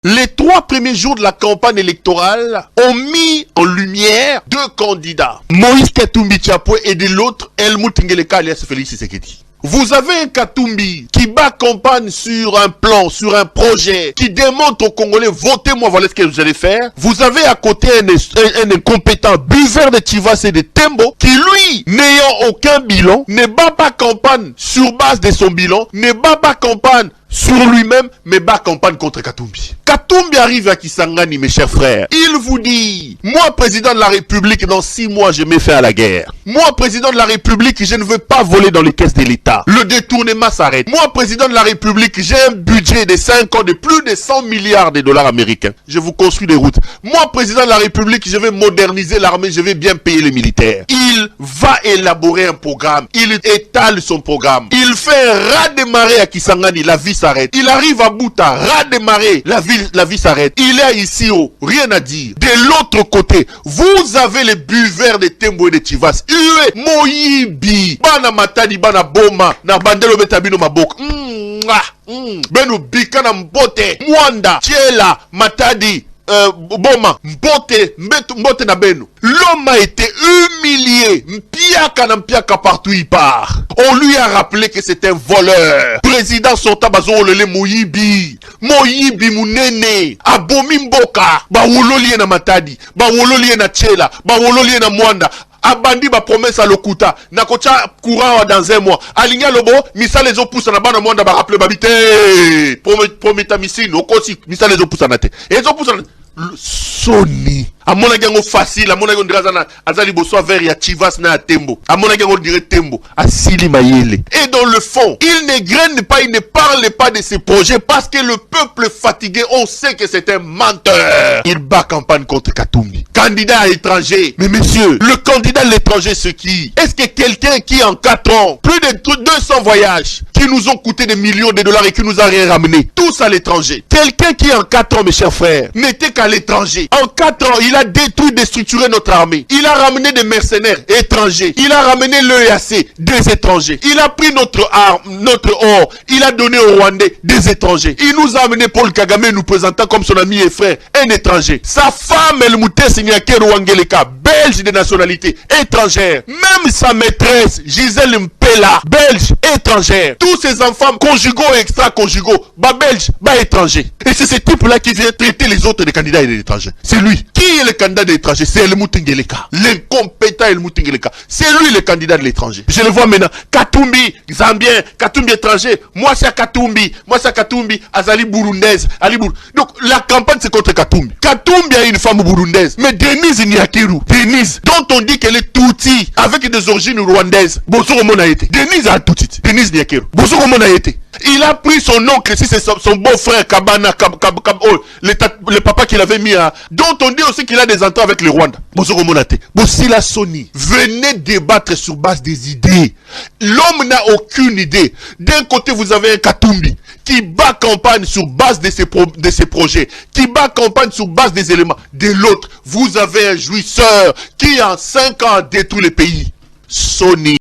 Les 3 premiers jours de la campagne électorale ont mis en lumière 2 candidats. Moïse Katumbi Tchapoué et de l'autre, Helmut Ngeleka alias Félix Tshisekedi. Vous avez un Katumbi qui bat campagne sur un plan, sur un projet, qui démontre aux Congolais, votez-moi, voilà ce que vous allez faire. Vous avez à côté un incompétent buveur de Chivas et de Tembo, qui lui, n'ayant aucun bilan, ne bat pas campagne sur base de son bilan, ne bat pas campagne sur lui-même, mais bat campagne contre Katumbi. Katumbi arrive à Kisangani, mes chers frères. Il vous dit, moi, président de la République, dans 6 mois, je mets fin à la guerre. Moi, président de la République, je ne veux pas voler dans les caisses de l'État. Le détournement s'arrête. Moi, président de la République, j'ai un budget de 5 ans de plus de 100 milliards de dollars américains. Je vous construis des routes. Moi, président de la République, je vais moderniser l'armée, je vais bien payer les militaires. Il va élaborer un programme. Il étale son programme. Il fait un raz-de-marée à Kisangani, la vie s'arrête. Il arrive à Bouta, ras-de-marée, la vie s'arrête. Il est ici, rien à dire. De l'autre côté, vous avez les buveurs de Tembo et de Chivas. Moyibi, Bana Matadi, Bana Boma, na Bandelo Betabino Mabok. Beno Bika na Mbote, Mwanda, Tiela, Matadi. Boma, Mbote na Beno. L'homme a été humilié. Mpiaka partout il part. On lui a rappelé que c'est un voleur. Président Sota Bazo Lele Moyibi. Moyibi Munene. Abomi Mboka. Ba wololi na Matadi. Ba wololi na Tchela. Ba wololi na Mwanda. Abandi ba promesse à Lokuta. Nakocha courant dans un mois. Aligna Lobo, misa les opus na bana Mwanda ba rappelé babité. Prometa missile, okosi, misa les opus na te. Et les opus Sony. A mon agango facile, a mon agango drazana, azali boso vers ya Chivas na Tembo. A mon agango dirait Tembo, a Sili Mayele. Et dans le fond, il ne graine pas, il ne parle pas de ses projets parce que le peuple fatigué, on sait que c'est un menteur. Il bat campagne contre Katumbi. Candidat à l'étranger. Mais messieurs, le candidat à l'étranger, c'est qui? Est-ce que quelqu'un qui en 4 ans, plus de 200 voyages, qui nous ont coûté des millions de dollars et qui nous a rien ramené, tous à l'étranger. Quelqu'un qui en 4 ans, mes chers frères, n'était qu'à l'étranger. En 4 ans, il a détruit, déstructuré notre armée. Il a ramené des mercenaires étrangers. Il a ramené l'EAC, des étrangers. Il a pris notre arme, notre or. Il a donné aux Rwandais des étrangers. Il nous a amené Paul Kagame nous présentant comme son ami et frère, un étranger. Sa femme, Helmut Ngeleka, belge de nationalité étrangère. Même sa maîtresse, Gisèle Mpela, belge étrangère. Tous ses enfants conjugaux et extra-conjugaux, belge, étranger. Et c'est ce type-là qui vient traiter les autres des candidats et des étrangers. C'est lui. Qui est le candidat de l'étranger? C'est Helmut Ngeleka. L'incompétent Helmut Ngeleka. C'est lui le candidat de l'étranger. Je le vois maintenant. Katumbi, Zambien, Katumbi étranger. Moi c'est Katumbi. Azali burundaise. Donc la campagne c'est contre Katumbi. Katumbi a une femme burundaise. Mais Denise Nyakiru. Denise, dont on dit qu'elle est touti avec des origines rwandaises. Bonsoir mon a été. Denise a touti. Denise Nyakiru. Bonsoir mon a été. Il a pris son oncle, si c'est son beau-frère Kabana, le papa qu'il avait mis à... Dont on dit aussi qu'il a des entrées avec le Rwanda. Bonsoir Monate. Bossila Sony. Venez débattre sur base des idées. L'homme n'a aucune idée. D'un côté, vous avez un Katumbi qui bat campagne sur base de ses projets, qui bat campagne sur base des éléments. De l'autre, vous avez un jouisseur qui en 5 ans a détruit le pays. Sony.